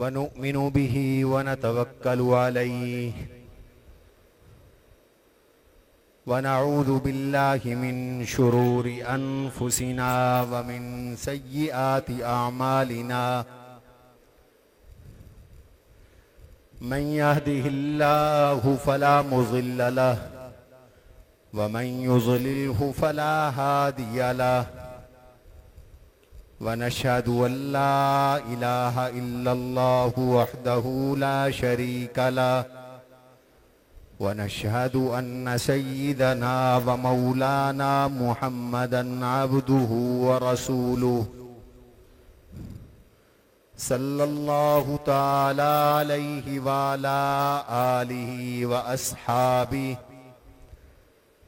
वनुमिनु बिही वनतवक्कलु अलैहि वनऊज़ु बिल्लाहि मिन शुरूरि अनफुसिना व मिन सय्यिआति अअमालिना मन यहदिहिल्लाहु फला मुज़िल्ल लहु व मन युज़लिल्हु फला हादिय लहु व नशहदु अल्ला इलाहा इल्लल्लाहु वहदहु ला शरीक लहु व नशहदु अन्न सय्यिदना व मौलाना मुहम्मदन अब्दुहु व रसूलुहु सल्लल्लाहु ताला अलैहि व अला आलिहि व अस्हाबिहि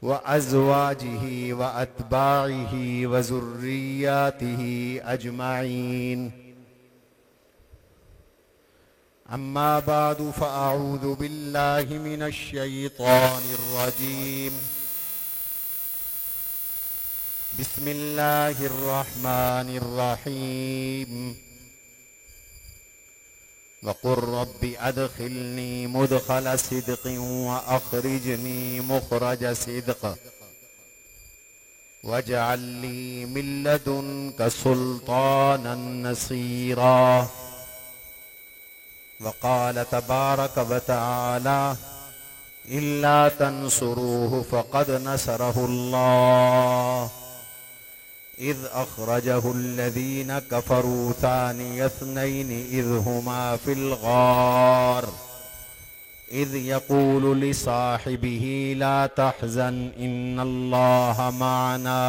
व अज़वाजिहि व अत्बाइहि व ज़ुर्रिय्यातिहि अजमईन। अम्मा बादु फ़अऊज़ु बिल्लाहि मिनश शैतानिर रजीम। बिस्मिल्लाहिर रहमानिर रहीम। वक़ुर रब्बि अदखिलनी मुदखल सिद्क़िन व अख़रिजनी मुख़रज सिद्क़ वजअल ली मिन लदुनक सुल्तानन नसीरा। वक़ाल तबारक व तआला इल्ला तंसुरूहु फ़क़द नसरहुल्लाह इज़ अख़रजहु अल्लज़ीन कफ़रू सानिय इस्नैनि इज़ हुमा फ़िल ग़ार इज़ यक़ूलु लिसाहिबिही ला तहज़न इन्नल्लाह मअना।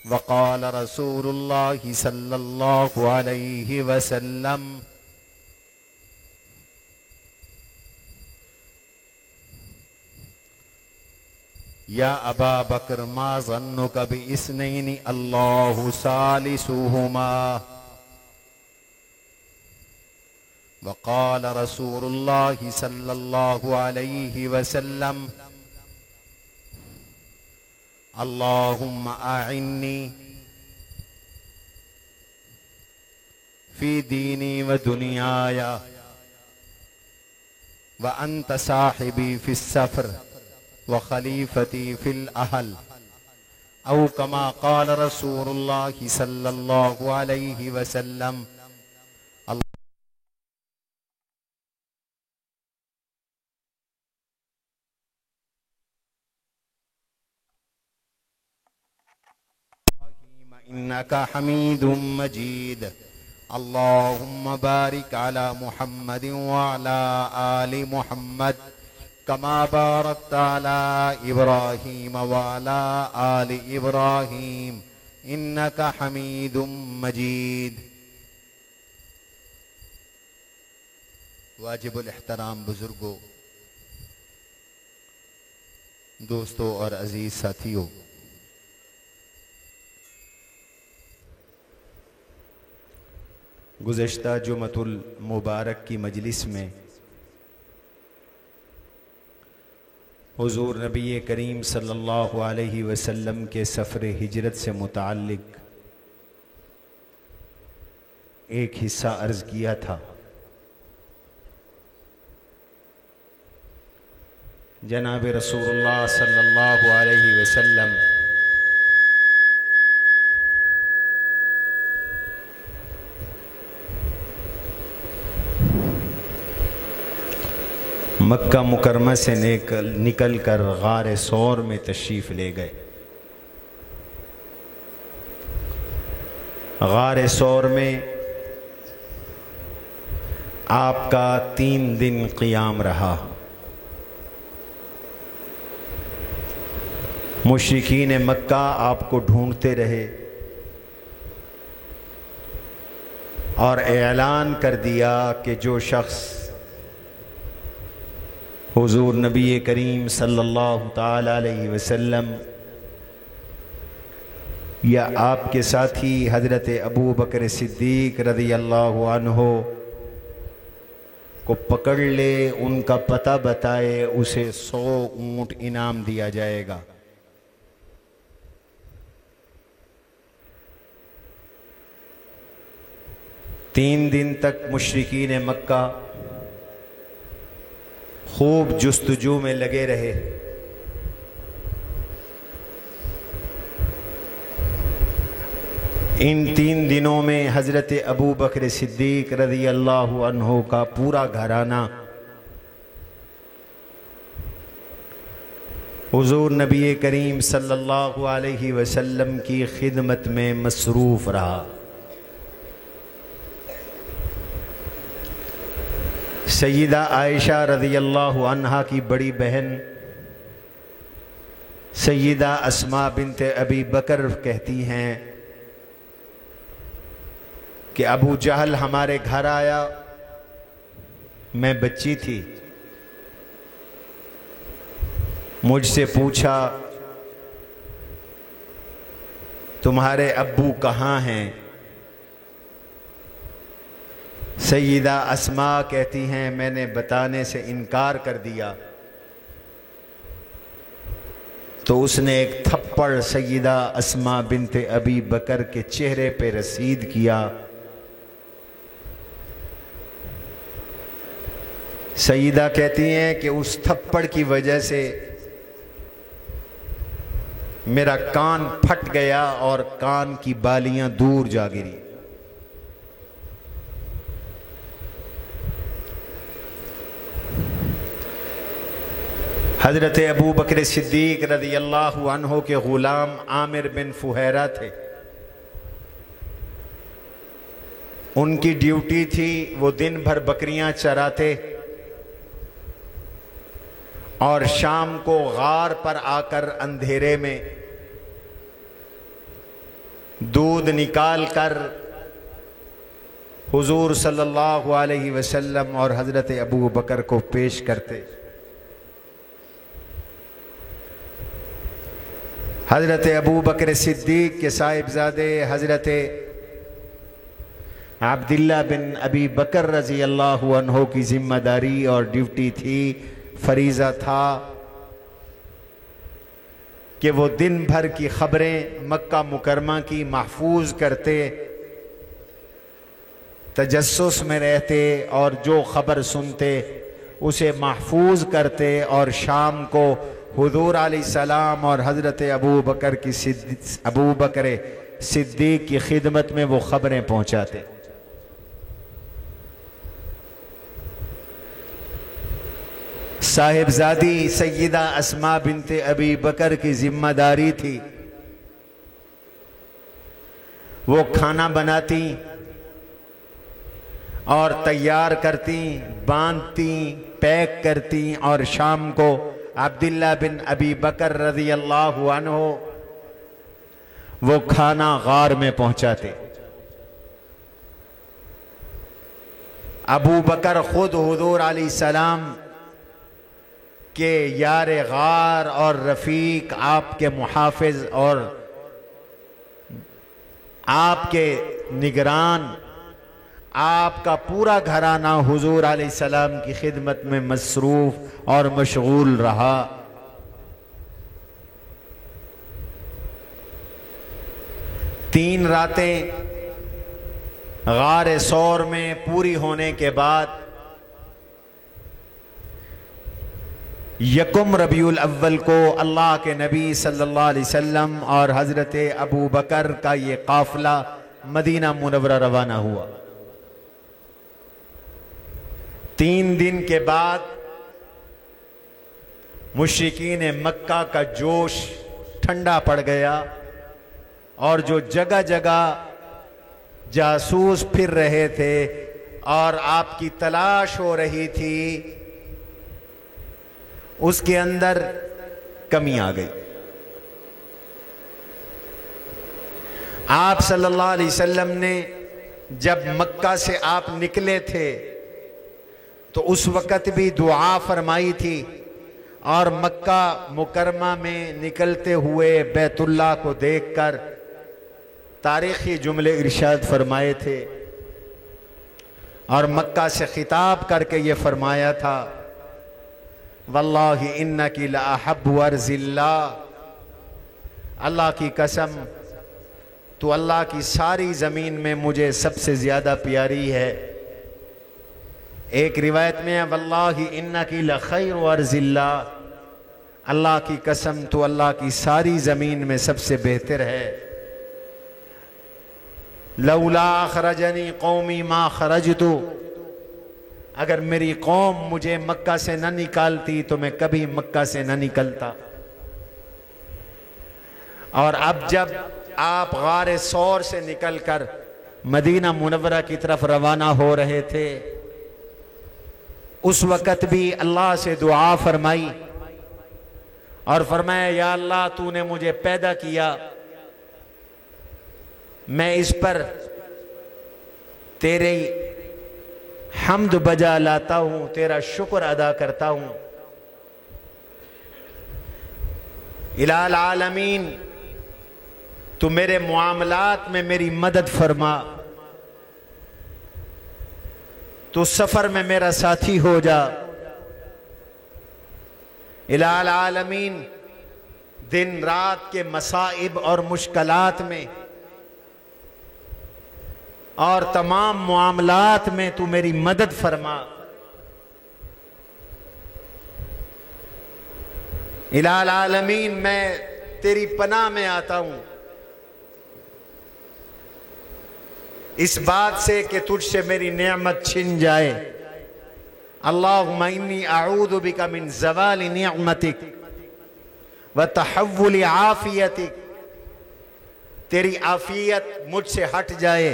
वक़ाल रसूलुल्लाहि सल्लल्लाहु अलैहि वसल्लम या अबा बकर मा ज़न्नुक बिइस्नैनि अल्लाहु सालिसुहुमा। वक़ाल रसूलुल्लाहि सल्लल्लाहु अलैहि वसल्लम अल्लाहुम्मा अइन्नी फ़ी दीनी व दुनियाया व अंत साहिबी फ़िस सफ़र व खलीफती फ़िल अहल औ कमा क़ाल रसूलुल्लाहि सल्लल्लाहु अलैहि वसल्लम। इन्नका हमीदुम मजीद। अल्लाहुम्मा बारिक अला मुहम्मदिन व अला आलि मुहम्मद कमा बारकता अला इब्राहीम व अला आलि इब्राहीम इन्नका हमीदुम मजीद। वाजिबुल एहतराम बुजुर्गों, दोस्तों और अजीज साथियों, गुज़श्ता जुमतुल मुबारक की मजलिस में हुज़ूर नबी करीम सल्लल्लाहु अलैहि वसल्लम के सफ़र हिजरत से मुताल्लिक़ एक हिस्सा अर्ज़ किया था। जनाब रसूलुल्लाह सल्लल्लाहु अलैहि वसल्लम मक्का मुकरमा से निकल कर गार सौर में तशरीफ़ ले गए। गार सौर में आपका 3 दिन क़ियाम रहा। मुशरिकीन मक्का आपको ढूंढते रहे और ऐलान कर दिया कि जो शख्स हुज़ूर नबी करीम सल्लल्लाहु ताला अलैहि वसल्लम या आपके साथी हज़रत अबू बकर सिद्दीक़ रज़ियल्लाहु अन्हु को पकड़ ले, उनका पता बताए, उसे 100 ऊँट इनाम दिया जाएगा। 3 दिन तक मुशरिकीन मक्का खूब जुस्तजू में लगे रहे। इन 3 दिनों में हज़रत अबू बकर सिद्दीक रज़ी अल्लाहु अन्हु का पूरा घराना हुज़ूर नबी करीम सल्लल्लाहु अलैहि वसल्लम की खिदमत में मसरूफ़ रहा। सय्यदा आयशा रज़ी अल्लाहु अन्हा की बड़ी बहन सय्यदा अस्मा बिन्त अबी बकर कहती हैं कि अबू जहल हमारे घर आया, मैं बच्ची थी, मुझसे पूछा तुम्हारे अब्बू कहाँ हैं। सय्यदा अस्मा कहती हैं मैंने बताने से इनकार कर दिया तो उसने एक थप्पड़ सय्यदा अस्मा बिन्ते अबी बकर के चेहरे पे रसीद किया। सय्यदा कहती हैं कि उस थप्पड़ की वजह से मेरा कान फट गया और कान की बालियां दूर जा गिरी। हजरत अबू बकर सिद्दीक रज़ी अल्लाहु अन्हु के गुलाम आमिर बिन फुहैरा थे। उनकी ड्यूटी थी वो दिन भर बकरियां चराते और शाम को गार पर आकर अंधेरे में दूध निकाल कर हुजूर सल्लल्लाहु अलैहि वसल्लम और हजरत अबू बकर को पेश करते। हजरत अबू बकर सिद्दीक के साहिबजादे हजरत अब्दुल्लाह बिन अबी बकर रजी अल्लाहु अन्हु की जिम्मेदारी और ड्यूटी थी, फरीज़ा था कि वो दिन भर की खबरें मक्का मुकरमा की महफूज करते, तजस्सुस में रहते और जो खबर सुनते उसे महफूज करते और शाम को हुजूर अलैहिस्सलाम और हज़रत अबू बकर सिद्दीक की खिदमत में वो खबरें पहुँचाते। साहिबजादी सय्यदा अस्मा बिन्ते अबी बकर की जिम्मेदारी थी वो खाना बनाती और तैयार करती, बांधती, पैक करती और शाम को अब्दुल्लाह बिन अबी बकर रज़ी अल्लाहु अन्हु वो खाना गार में पहुंचाते। अबू बकर खुद हुजूर अलैहिस्सलाम के यार गार और रफ़ीक, आपके मुहाफ़िज़ और आपके निगरान, आपका पूरा घराना हुजूर अलैहिस्सलाम की खिदमत में मसरूफ़ और मशगूल रहा। तीन रातें गार सौर में पूरी होने के बाद यकुम रबीउल अव्वल को अल्लाह के नबी सल्लल्लाहु अलैहि वसल्लम और हज़रत अबू बकर का ये काफ़िला मदीना मुनव्वरा रवाना हुआ। 3 दिन के बाद मुशरिकीन मक्का का जोश ठंडा पड़ गया और जो जगह जगह जासूस फिर रहे थे और आपकी तलाश हो रही थी, उसके अंदर कमी आ गई। आप सल्लल्लाहु अलैहि वसल्लम ने जब मक्का से आप निकले थे तो उस वक़्त भी दुआ फरमाई थी और मक्का मुकरमा में निकलते हुए बैतुल्लाह को देखकर तारीख़ी जुमले इरशाद फरमाए थे और मक्का से खिताब करके ये फरमाया था, वल्लाहि इन्नकी लअहब्बु अर्ज़िल्लाह, अल्लाह की कसम तो अल्लाह की सारी ज़मीन में मुझे सबसे ज़्यादा प्यारी है। एक रिवायत में है वल्लाहि इन्नकी लखैरु अर्ज़िल्लाह, अल्लाह की कसम तो अल्लाह की सारी ज़मीन में सबसे बेहतर है। लौला अखरजनी कौमी मा खरजतु, अगर मेरी कौम मुझे मक्का से न निकालती तो मैं कभी मक्का से न निकलता। और अब जब आप गारे सौर से निकलकर मदीना मुनव्वरा की तरफ रवाना हो रहे थे, उस वक़्त भी अल्लाह से दुआ फरमाई और फरमाया या अल्लाह तूने मुझे पैदा किया, मैं इस पर तेरे हम्द बजा लाता हूं, तेरा शुक्र अदा करता हूं। इलाल आलमीन तू मेरे मुआमलात में मेरी मदद फरमा, तू सफर में मेरा साथी हो जा। इलाल आलमीन दिन रात के मसाइब और मुश्किलात में और तमाम मुआमलात में तू मेरी मदद फरमा। इलाल आलमीन मैं तेरी पनाह में आता हूं इस बात से कि तुझसे मेरी नेमत छिन जाए। अल्लाहुम्मा इन्नी अऊज़ु बिका मिन ज़वालि निअमतिक व तहव्वुलि आफियतिक, तेरी आफियत मुझसे हट जाए,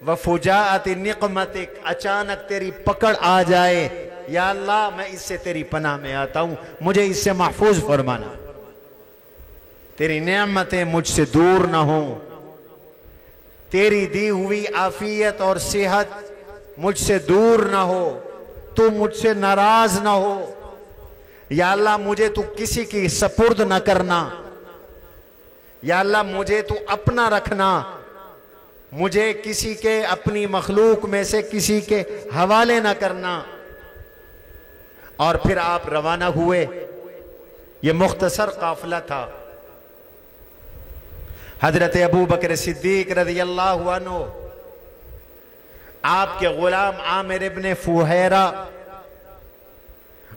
व फुजाअति निक़मतिक, अचानक तेरी पकड़ आ जाए। या अल्लाह मैं इससे तेरी पनाह में आता हूं, मुझे इससे महफूज फरमाना, तेरी नेमतें मुझसे दूर ना हो, तेरी दी हुई आफियत और सेहत मुझसे दूर ना हो, तू मुझसे नाराज ना हो। या अल्लाह मुझे तू किसी की सपुर्द ना करना, या अल्लाह मुझे तू अपना रखना, मुझे किसी के अपनी मखलूक में से किसी के हवाले ना करना। और फिर आप रवाना हुए। ये मुख्तसर काफिला था। हजरत अबू बकर सिद्दीक रज़ियल्लाहु अन्हु, आपके गुलाम आमिर इब्ने फुहैरा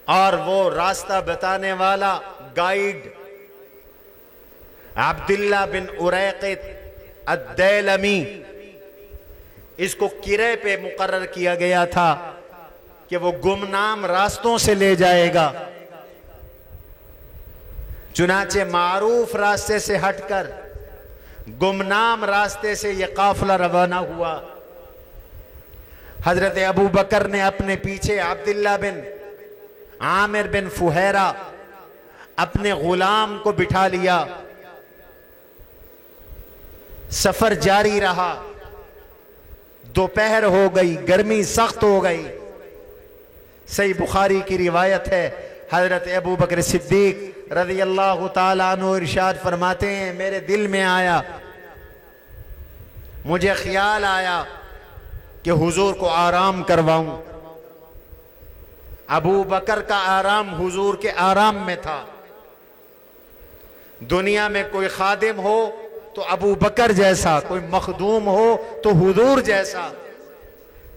और वो रास्ता बताने वाला गाइड अब्दुल्लाह बिन उरैक़ित अद-दैलमी, इसको किरे पे मुकर्रर किया गया था कि वो गुमनाम रास्तों से ले जाएगा। चुनाचे मारूफ रास्ते से हटकर गुमनाम रास्ते से यह काफिला रवाना हुआ। हजरत अबू बकर ने अपने पीछे अब्दुल्लाह बिन आमिर बिन फुहैरा अपने गुलाम को बिठा लिया। सफर जारी रहा। दोपहर हो गई, गर्मी सख्त हो गई। सही बुखारी की रिवायत है, हजरत अबू बकर सिद्दीक रज़ियल्लाहु ताला अन्हु इरशाद फरमाते हैं, मेरे दिल में आया, मुझे ख्याल आया कि हुजूर को आराम करवाऊं। अबू बकर का आराम हुजूर के आराम में था। दुनिया में कोई खादिम हो तो अबू बकर जैसा, कोई मखदूम हो तो हुजूर जैसा,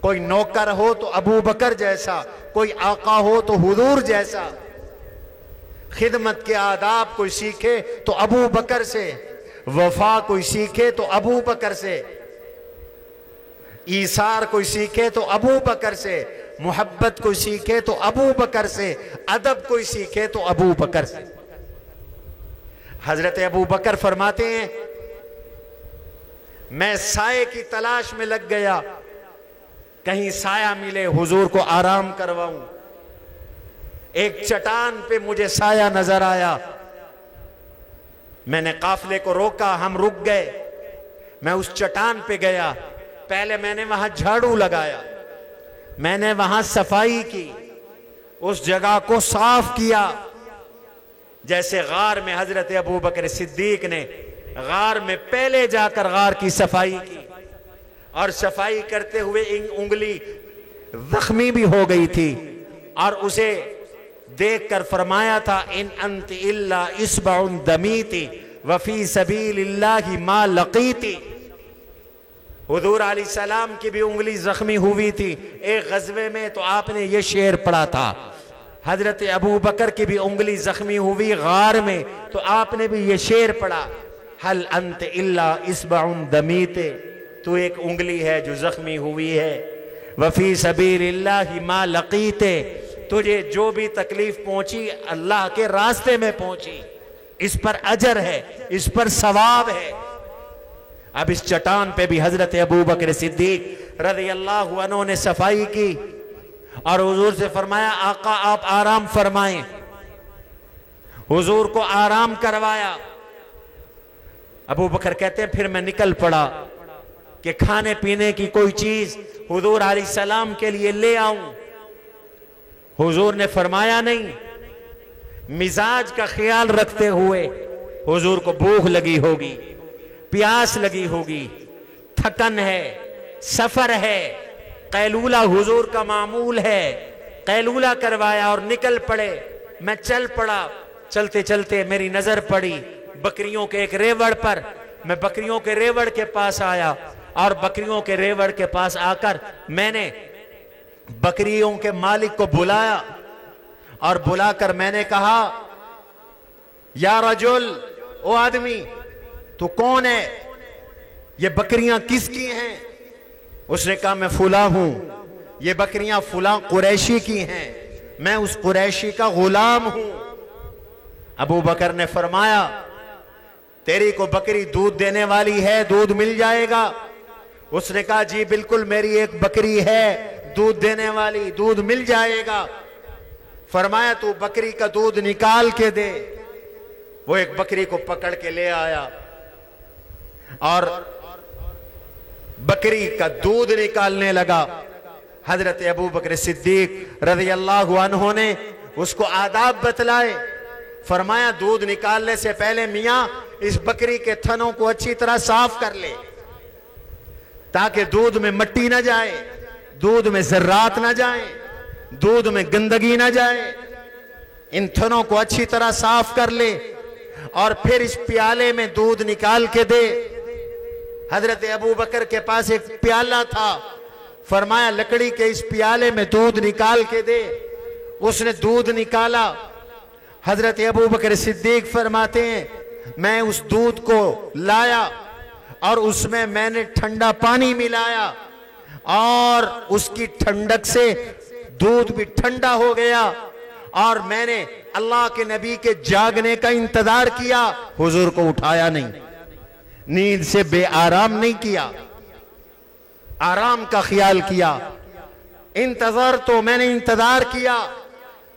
कोई नौकर हो तो अबू बकर जैसा, कोई आका हो तो हुजूर जैसा। खिदमत के आदाब कोई सीखे तो अबू बकर से, वफा कोई सीखे तो अबू बकर से, ईसार कोई सीखे तो अबू बकर से, मोहब्बत कोई सीखे तो अबू बकर से, अदब कोई सीखे तो अबू बकर से। हजरत अबू बकर फरमाते हैं, मैं साये की तलाश में लग गया, कहीं साया मिले, हुजूर को आराम करवाऊं। एक चट्टान पे मुझे साया नजर आया। मैंने काफिले को रोका, हम रुक गए। मैं उस चट्टान पे गया। पहले मैंने वहां झाड़ू लगाया, मैंने वहां सफाई की, उस जगह को साफ किया। जैसे गार में हजरत अबू बकर सिद्दीक ने गार में पहले जाकर गार की सफाई की, और सफाई करते हुए उंगली जख्मी भी हो गई थी, और उसे देखकर फरमाया था, इन अंत इल्ला इस्बाउन दमीती वफी सबीलिल्लाहि मा लकीती। हुजूर अलैहिस्सलाम की भी उंगली जख्मी हुई थी एक गजवे में, तो आपने ये शेर पढ़ा था। हजरत अबू बकर की भी उंगली जख्मी हुई गार में, तो आपने भी ये शेर पढ़ा, हल अंत इल्ला इस्बउन दमीते, तू एक उंगली है जो जख्मी हुई है। वफी सबीलिल्लाहि मा लकीते, तुझे जो भी तकलीफ पहुंची अल्लाह के रास्ते में पहुंची, इस पर अजर है, इस पर सवाब है। अब इस चट्टान पे भी हजरत अबू बकर सिद्दीक रज़ी अल्लाहु अन्हु ने सफाई की और हुजूर से फरमाया, आका आप आराम फरमाएं। हुजूर को आराम करवाया। अबू बकर कहते हैं फिर मैं निकल पड़ा कि खाने पीने की कोई चीज हुजूर अलैहिस्सलाम के लिए ले आऊं। हुजूर ने फरमाया नहीं। मिजाज का ख्याल रखते हुए हुजूर को भूख लगी होगी, प्यास लगी होगी, थकन है, सफर है, कैलूला हुजूर का मामूल है, कैलूला करवाया और निकल पड़े। मैं चल पड़ा। चलते चलते मेरी नजर पड़ी बकरियों के एक रेवड़ पर। मैं बकरियों के रेवड़ के पास आया और बकरियों के रेवड़ के पास आकर मैंने बकरियों के मालिक को बुलाया और बुलाकर मैंने कहा, या रजुल, ओ आदमी, तू कौन है? ये बकरियां किसकी हैं? उसने कहा मैं फुला हूं, ये बकरियां फुला कुरैशी की हैं, मैं उस कुरैशी का गुलाम हूं। अबू बकर ने फरमाया, तेरी को बकरी दूध देने वाली है, दूध मिल जाएगा? उसने कहा जी बिल्कुल, मेरी एक बकरी है दूध देने वाली, दूध मिल जाएगा। फरमाया तू बकरी का दूध निकाल के दे। वो एक बकरी को पकड़ के ले आया और बकरी का दूध निकालने लगा। हजरत अबू बकर सिद्दीक रज़ी अल्लाहु अन्हु ने उसको आदाब बतलाए। फरमाया दूध निकालने से पहले मियां इस बकरी के थनों को अच्छी तरह साफ कर ले, ताकि दूध में मिट्टी ना जाए, दूध में जर्रात ना जाए, दूध में गंदगी ना जाए। इन थनों को अच्छी तरह साफ कर ले और फिर इस प्याले में दूध निकाल के दे। हजरत अबू बकर के पास एक प्याला था। फरमाया लकड़ी के इस प्याले में दूध निकाल के दे। उसने दूध निकाला। हजरत अबू बकर सिद्दीक फरमाते हैं मैं उस दूध को लाया और उसमें मैंने ठंडा पानी मिलाया और उसकी ठंडक से दूध भी ठंडा हो गया और मैंने अल्लाह के नबी के जागने का इंतजार किया। हुजूर को उठाया नहीं, नींद से बेआराम नहीं किया, आराम का ख्याल किया। इंतजार तो मैंने इंतजार किया।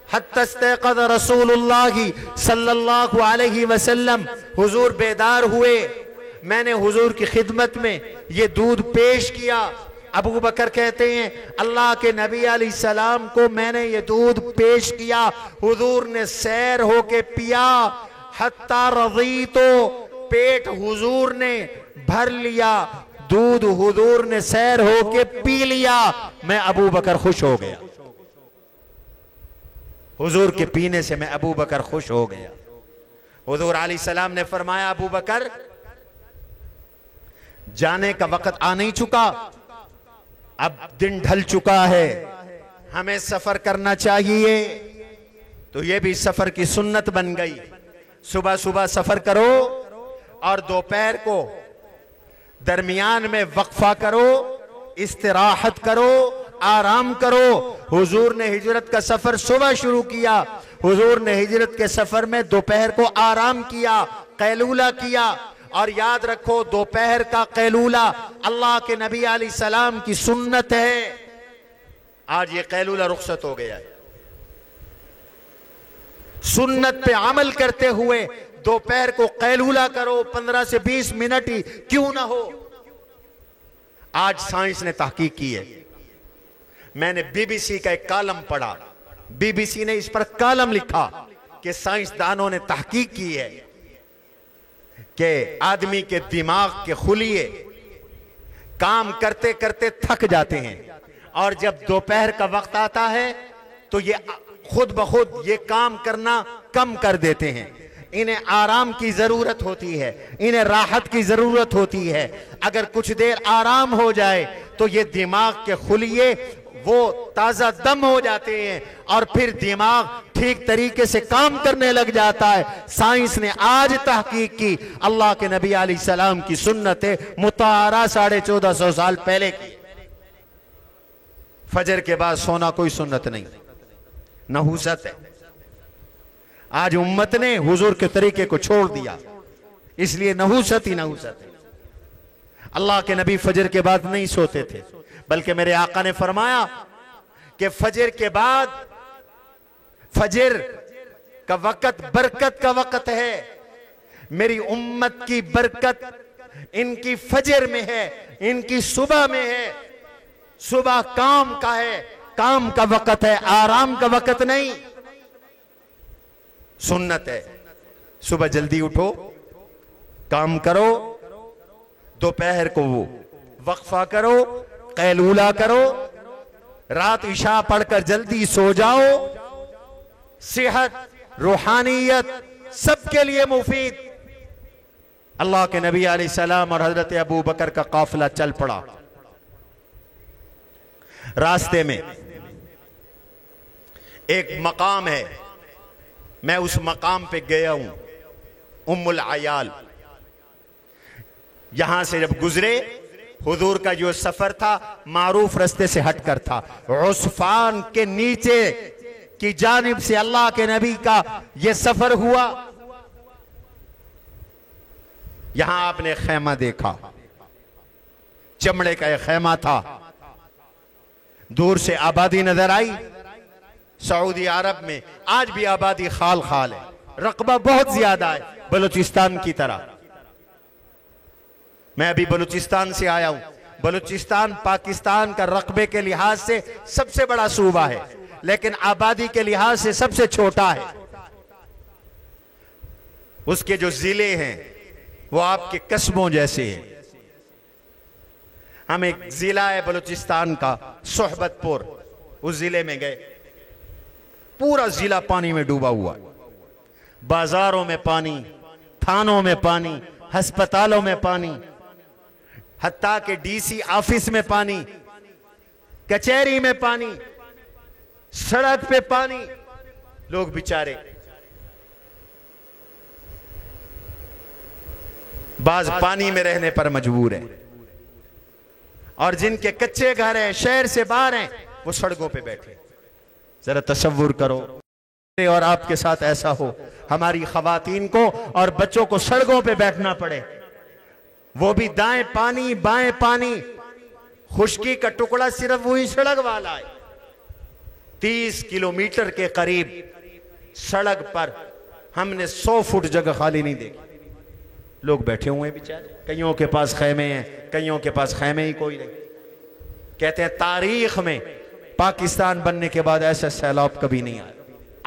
हत्तस्तयक़ज़ रसूलुल्लाह सल्लल्लाहु अलैहि वसल्लम, हुजूर बेदार हुए। मैंने हुजूर की खिदमत में ये दूध पेश किया। अबू बकर कहते हैं अल्लाह के नबी अलैहिस्सलाम को मैंने ये दूध पेश किया, हुजूर ने सैर होके पिया। हत्ता रज़ी, तो पेट हुजूर ने भर लिया, दूध हुजूर ने सैर होके पी लिया। मैं अबू बकर खुश हो गया। हुजूर के पीने से मैं अबू बकर खुश हो गया। हुजूर अलैहिस्सलाम ने फरमाया अबू बकर जाने का वक्त आ नहीं चुका, अब दिन ढल चुका है, हमें सफर करना चाहिए। तो यह भी सफर की सुन्नत बन गई। सुबह सुबह सफर करो और दोपहर को दरमियान में वक्फा करो, इस्तिराहत करो, आराम करो। हुजूर ने हिजरत का सफर सुबह शुरू किया। हुजूर ने हिजरत के सफर में दोपहर को आराम किया, कैलूला किया। और याद रखो दोपहर का कैलूला अल्लाह के नबी अलैहिस्सलाम की सुन्नत है। आज ये कैलूला रुखसत हो गया है। सुन्नत पे अमल करते हुए दोपहर को कैलूला करो, 15 से 20 मिनट ही क्यों ना हो। आज साइंस ने तहकीक की है। मैंने बीबीसी का एक कॉलम पढ़ा, बीबीसी ने इस पर कॉलम लिखा कि साइंसदानों ने तहकीक की है कि आदमी के दिमाग के खुलिए काम करते करते थक जाते हैं और जब दोपहर का वक्त आता है तो ये खुद ब खुद ये काम करना कम कर देते हैं। इन्हें आराम की जरूरत होती है, इन्हें राहत की जरूरत होती है। अगर कुछ देर आराम हो जाए तो ये दिमाग के खुलिये वो ताजा दम हो जाते हैं और फिर दिमाग ठीक तरीके से काम करने लग जाता है। साइंस ने आज तहकीक की, अल्लाह के नबी अलैहिस्सलाम की सुन्नत मुताहरा 1450 साल पहले की। फजर के बाद सोना कोई सुन्नत नहीं, नहुसत है। आज उम्मत ने हुजूर के तरीके को छोड़ दिया, इसलिए नहुसत ही नहुसत है। अल्लाह के नबी फजर के बाद नहीं सोते थे, बल्कि मेरे आका ने फरमाया कि फजर के बाद, फजर का वक़्त बरकत का वक़्त है। मेरी उम्मत की बरकत इनकी फजर में है, इनकी सुबह में है। सुबह काम का है, काम का वक़्त है, आराम का वक़्त नहीं। सुन्नत है सुबह जल्दी उठो, काम करो, दोपहर को वो वक्फा करो, कैलूला करो, रात इशा पढ़कर जल्दी सो जाओ। सेहत, रूहानियत सबके लिए मुफीद। अल्लाह के नबी अलैहिस्सलाम और हजरत अबू बकर का काफिला चल पड़ा। रास्ते में एक मकाम है, मैं उस मकाम पे गया हूं, उम्मुल अयाल। यहां से जब गुजरे, हुजूर का जो सफर था मारूफ रास्ते से हटकर था। उस्फान के नीचे की जानिब से अल्लाह के नबी का यह सफर हुआ। यहां आपने खैमा देखा, चमड़े का एक खैमा था। दूर से आबादी नजर आई। सऊदी अरब में आज भी आबादी खाल खाल है, रकबा बहुत ज्यादा है, बलूचिस्तान की तरह। मैं अभी बलूचिस्तान से आया हूं। बलूचिस्तान पाकिस्तान का रकबे के लिहाज से सबसे बड़ा सूबा है, लेकिन आबादी के लिहाज से सबसे छोटा है। उसके जो जिले हैं वो आपके कस्बों जैसे हैं। हम एक जिला है बलूचिस्तान का, सोहबतपुर, उस जिले में गए। पूरा जिला पानी में डूबा हुआ, बाजारों में पानी, थानों में पानी, अस्पतालों में पानी, हत्ता के डीसी ऑफिस में पानी, कचहरी में पानी, सड़क पे पानी। लोग बेचारे, बाज पानी में रहने पर मजबूर है, और जिनके कच्चे घर हैं, शहर से बाहर हैं, वो सड़कों पे बैठे। जरा तसव्वुर करो और आपके साथ ऐसा हो, हमारी खवातीन को और बच्चों को सड़कों पे बैठना पड़े, वो भी दाएं पानी बाएं पानी। खुश्की का टुकड़ा सिर्फ वही सड़क वाला है। 30 किलोमीटर के करीब सड़क पर हमने 100 फुट जगह खाली नहीं देखी। लोग बैठे हुए हैं बेचारे, कईयों के पास खैमे हैं, कईयों के पास खैमे ही कोई नहीं। कहते हैं तारीख में पाकिस्तान बनने के बाद ऐसा सैलाब कभी नहीं आया,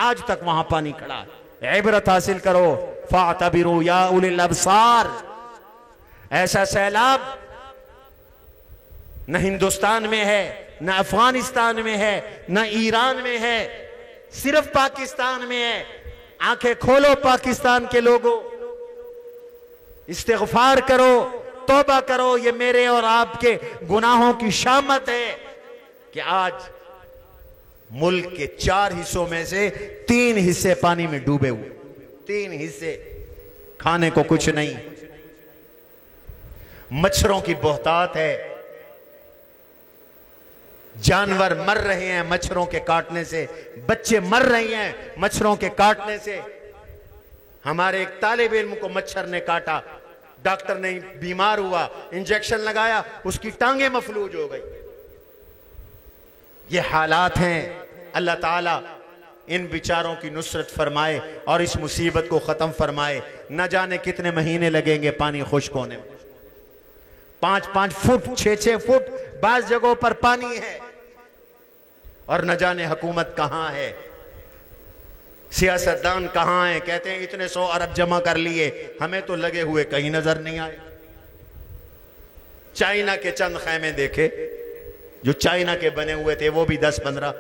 आज तक वहां पानी खड़ा है। इबरत हासिल करो, फातबिरू या उलिल अबसार। ऐसा सैलाब न हिंदुस्तान में है, न अफगानिस्तान में है, न ईरान में है, सिर्फ पाकिस्तान में है। आंखें खोलो पाकिस्तान के लोगों, इस्तिग़फ़ार करो, तौबा करो। ये मेरे और आपके गुनाहों की शामत है कि आज मुल्क के 4 हिस्सों में से 3 हिस्से पानी में डूबे हुए। 3 हिस्से, खाने को कुछ नहीं। मच्छरों की बहुतात है, जानवर मर रहे हैं मच्छरों के काटने से, बच्चे मर रहे हैं मच्छरों के काटने से। हमारे एक तालिब इल्म को मच्छर ने काटा, डॉक्टर ने बीमार हुआ, इंजेक्शन लगाया, उसकी टांगें मफलूज हो गई। ये हालात हैं। अल्लाह ताला इन बेचारों की नुसरत फरमाए और इस मुसीबत को ख़त्म फरमाए। न जाने कितने महीने लगेंगे पानी खुश्क होने में। 5-5 फुट 6-6 फुट बाज़ जगहों पर पानी है, और न जाने हुकूमत कहाँ है, सियासतदान कहाँ हैं। कहते हैं इतने 100 अरब जमा कर लिए, हमें तो लगे हुए कहीं नजर नहीं आए। चाइना के चंद खैमे देखे जो चाइना के बने हुए थे, वो भी 10-15,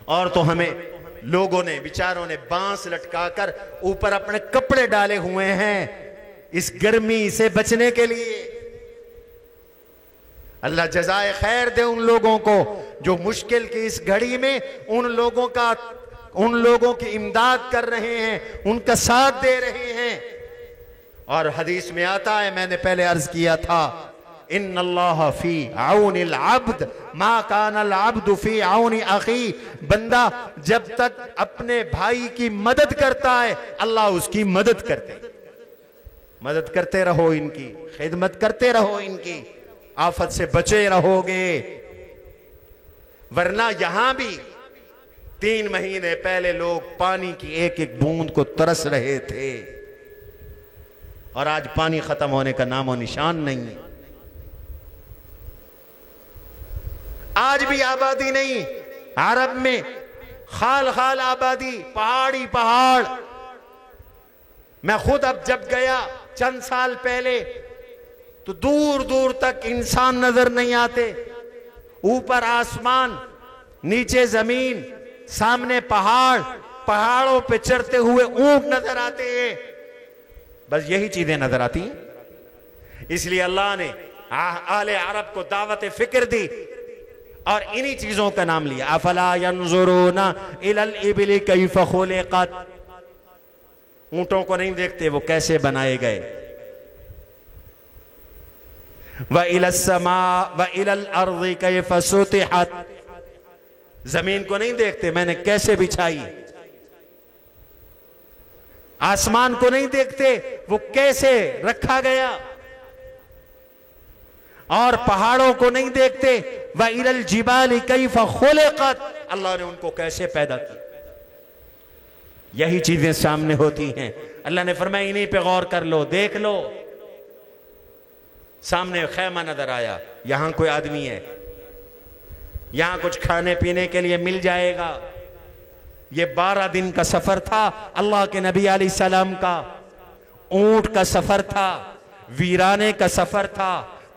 और तो हमें लोगों ने, बेचारों ने बांस लटकाकर ऊपर अपने कपड़े डाले हुए हैं इस गर्मी से बचने के लिए। अल्लाह जज़ाए खैर दे उन लोगों को जो मुश्किल की इस घड़ी में उन लोगों की इमदाद कर रहे हैं, उनका साथ दे रहे हैं। और हदीस में आता है, मैंने पहले अर्ज किया था, इन्नल्लाह फी औनिल अब्द मा कानल अब्दु फी औनि अखी। बंदा जब तक अपने भाई की मदद करता है, अल्लाह उसकी मदद करते रहो, इनकी खिदमत करते रहो, इनकी आफत से बचे रहोगे। वरना यहां भी 3 महीने पहले लोग पानी की एक एक बूंद को तरस रहे थे और आज पानी खत्म होने का नामो निशान नहीं है। आज भी आबादी नहीं, अरब में खाल खाल आबादी, पहाड़ी पहाड़। मैं खुद अब जब गया चंद साल पहले तो दूर दूर तक इंसान नजर नहीं आते, ऊपर आसमान, नीचे जमीन, सामने पहाड़, पहाड़ों पे चढ़ते हुए ऊंट नजर आते हैं। बस यही चीजें नजर आती हैं। इसलिए अल्लाह ने आले अरब को दावत फिक्र दी और इन्हीं चीजों का नाम लिया। अफला यंजुरूना इलल इबिली कैफ खुलिकत। ऊंटों को नहीं देखते वो कैसे बनाए गए। व इलस समा व इलल अर्ज़ि कैफ सुतिहत। जमीन को नहीं देखते मैंने कैसे बिछाई। आसमान को नहीं देखते वो कैसे रखा गया। और पहाड़ों को नहीं देखते, व इलल जिबाली कैफ खुलिकत। अल्लाह ने उनको कैसे पैदा किया। यही चीजें सामने होती हैं। अल्लाह ने फरमाया इन्हीं पे गौर कर लो, देख लो। सामने खैमा नजर आया, यहां कोई आदमी है, यहां कुछ खाने पीने के लिए मिल जाएगा। ये 12 दिन का सफर था अल्लाह के नबी अलैहिस्सलाम का। ऊंट का सफर था, वीराने का सफर था,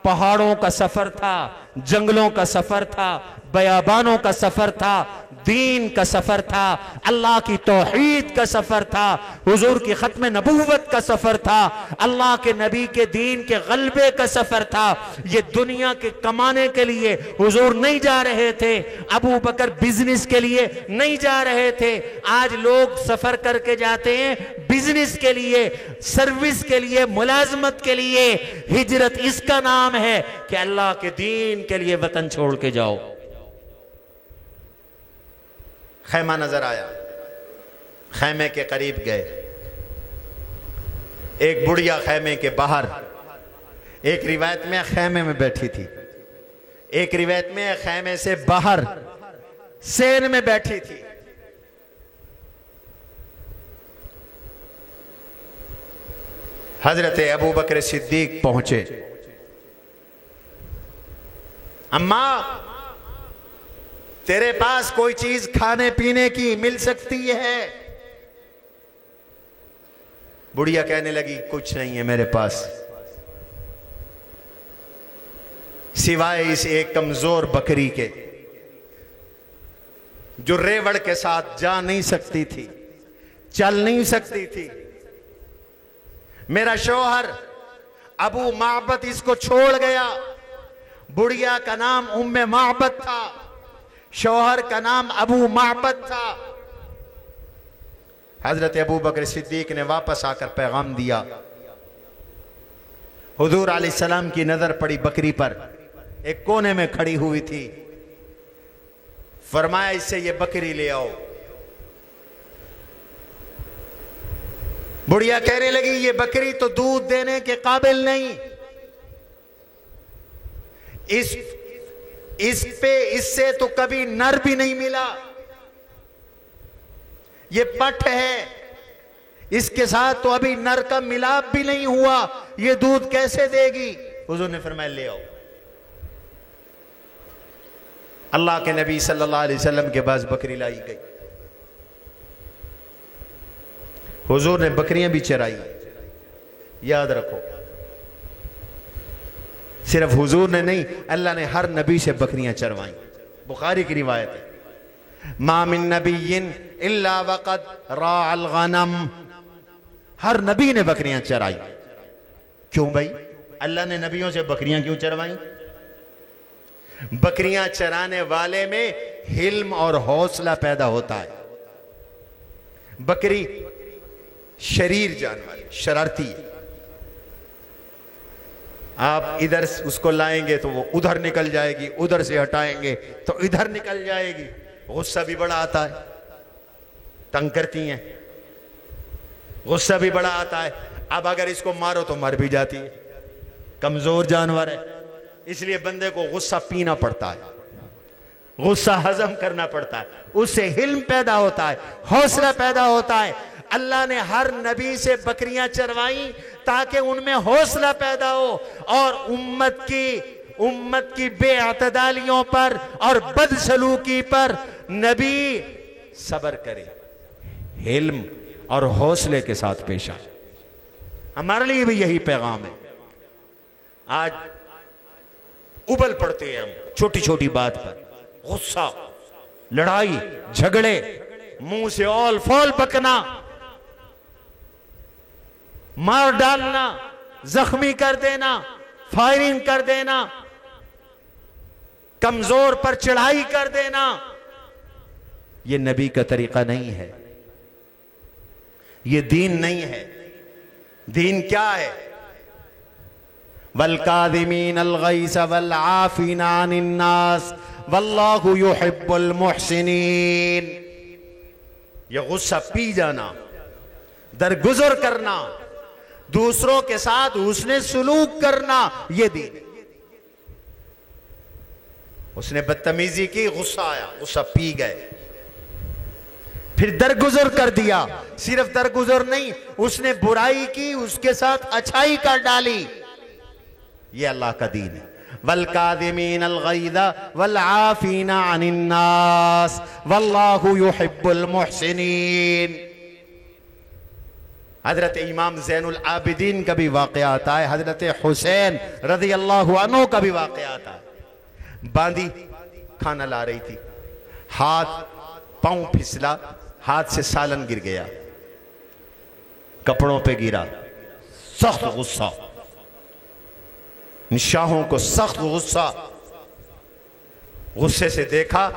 पहाड़ों का सफर था, जंगलों का सफर था, बयाबानों का सफर था, दीन का सफर था, अल्लाह की तौहीद का सफर था, हुजूर की खत्म नबूवत का सफर था, अल्लाह के नबी के दीन के गलबे का सफर था। ये दुनिया के कमाने के लिए हुजूर नहीं जा रहे थे, अबू बकर बिजनेस के लिए नहीं जा रहे थे। आज लोग सफर करके जाते हैं बिजनेस के लिए, सर्विस के लिए, मुलाजमत के लिए। हिजरत इसका नाम है कि अल्लाह के दीन के लिए वतन छोड़ के जाओ। खैमा नजर आया, खैमे के करीब गए। एक बुढ़िया खैमे के बाहर, एक रिवायत में खैमे में बैठी थी, एक रिवायत में खैमे से बाहर सेन में बैठी थी। हजरत अबू बकर सिद्दीक पहुंचे। अम्मा, तेरे पास कोई चीज खाने पीने की मिल सकती है? बुढ़िया कहने लगी कुछ नहीं है मेरे पास, सिवाय इस एक कमजोर बकरी के जो रेवड़ के साथ जा नहीं सकती थी, चल नहीं सकती थी। मेरा शौहर अबू माबद इसको छोड़ गया। बुढ़िया का नाम उम्मे माबद था, शौहर का नाम अबू माबद था। हजरत अबू बकर सिद्दीक ने वापस आकर पैगाम दिया। हुजूर अलैहिस्सलाम की नजर पड़ी बकरी पर, एक कोने में खड़ी हुई थी। फरमाया इससे ये बकरी ले आओ। बुढ़िया कहने लगी ये बकरी तो दूध देने के काबिल नहीं, इससे तो कभी नर भी नहीं मिला, ये पट है, इसके साथ तो अभी नर का मिलाप भी नहीं हुआ, ये दूध कैसे देगी? हुजूर ने फरमाया ले आओ। अल्लाह के नबी सल्लल्लाहु अलैहि वसल्लम के पास बकरी लाई गई। हुजूर ने बकरियां भी चराई। याद रखो, सिर्फ हुजूर ने नहीं, अल्लाह ने हर नबी से बकरियां चरवाई। बुखारी की रिवायत है, मा मिन नबिय्यिन इल्ला वक़द राअल गनम। हर नबी ने बकरियां चराई। क्यों भाई? अल्लाह ने नबियों से बकरियां क्यों चरवाई? बकरियां चराने वाले में हिल्म और हौसला पैदा होता है। बकरी शरीर जानवर, शरारती है। आप इधर उसको लाएंगे तो वो उधर निकल जाएगी, उधर से हटाएंगे तो इधर निकल जाएगी। गुस्सा भी बड़ा आता है, तंग करती हैं, गुस्सा भी बड़ा आता है। अब अगर इसको मारो तो मर भी जाती है, कमजोर जानवर है। इसलिए बंदे को गुस्सा पीना पड़ता है, गुस्सा हजम करना पड़ता है, उससे हिल्म पैदा होता है, हौसला पैदा होता है। अल्लाह ने हर नबी से बकरियां चरवाई ताकि उनमें हौसला पैदा हो और उम्मत की बेअतदालियों पर और बदसलूकी पर नबी सब्र करे, हिल्म और हौसले के साथ पेश आए। हमारे लिए भी यही पैगाम है। आज उबल पड़ते हैं हम छोटी छोटी बात पर, गुस्सा, लड़ाई झगड़े, मुंह से ऑल फॉल बकना, मार डालना, जख्मी कर देना, फायरिंग कर देना, कमजोर पर चढ़ाई कर देना, यह नबी का तरीका नहीं है, यह दीन नहीं है। दीन क्या है? वल्कादिमीन अलगैस वल्आफीना अनिन्नास वल्लाहु युहिब्बुल मुहसिनीन। यह गुस्सा पी जाना, दरगुजर करना, दूसरों के साथ उसने सुलूक करना, यह दीन। उसने बदतमीजी की, गुस्सा आया, गुस्सा पी गए, फिर दरगुजर कर दिया। सिर्फ दरगुजर नहीं, उसने बुराई की, उसके साथ अच्छाई कर डाली। यह अल्लाह का दीन है। वल्कादिमीन अलगैज़ वल्आफीना अनिन्नास वल्लाहु युहिब्बुल मुहसिनीन। हजरत इमाम ज़ैनुल आबिदीन का भी वाक़या आता है, हजरत हुसैन रज़ी अल्लाहु अन्हु का भी वाक़या आता है। बांदी खाना ला रही थी, हाथ पांव फिसला, हाथ से सालन गिर गया, कपड़ों पे गिरा। सख्त गुस्सा, शाहों को सख्त गुस्सा। गुस्से से देखा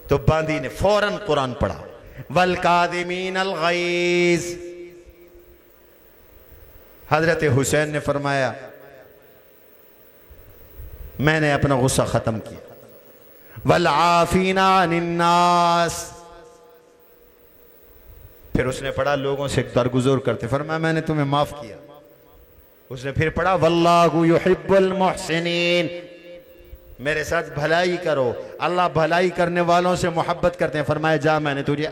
तो बांदी ने फौरन कुरान पढ़ा, वल कादिमीन अल गैज़। हजरत हुसैन ने फरमाया, मैंने अपना गुस्सा खत्म किया। वल आफीना अनिन्नास। फिर उसने पढ़ा, लोगों से दरगुजर करते, फरमाया मैंने तुम्हें माफ किया। उसने फिर पढ़ा, वल्लाहु युहिब्बुल मुहसिनीन। मेरे साथ भलाई करो, अल्लाह भलाई करने वालों से मोहब्बत करते हैं। फरमाया जा मैंने तुझे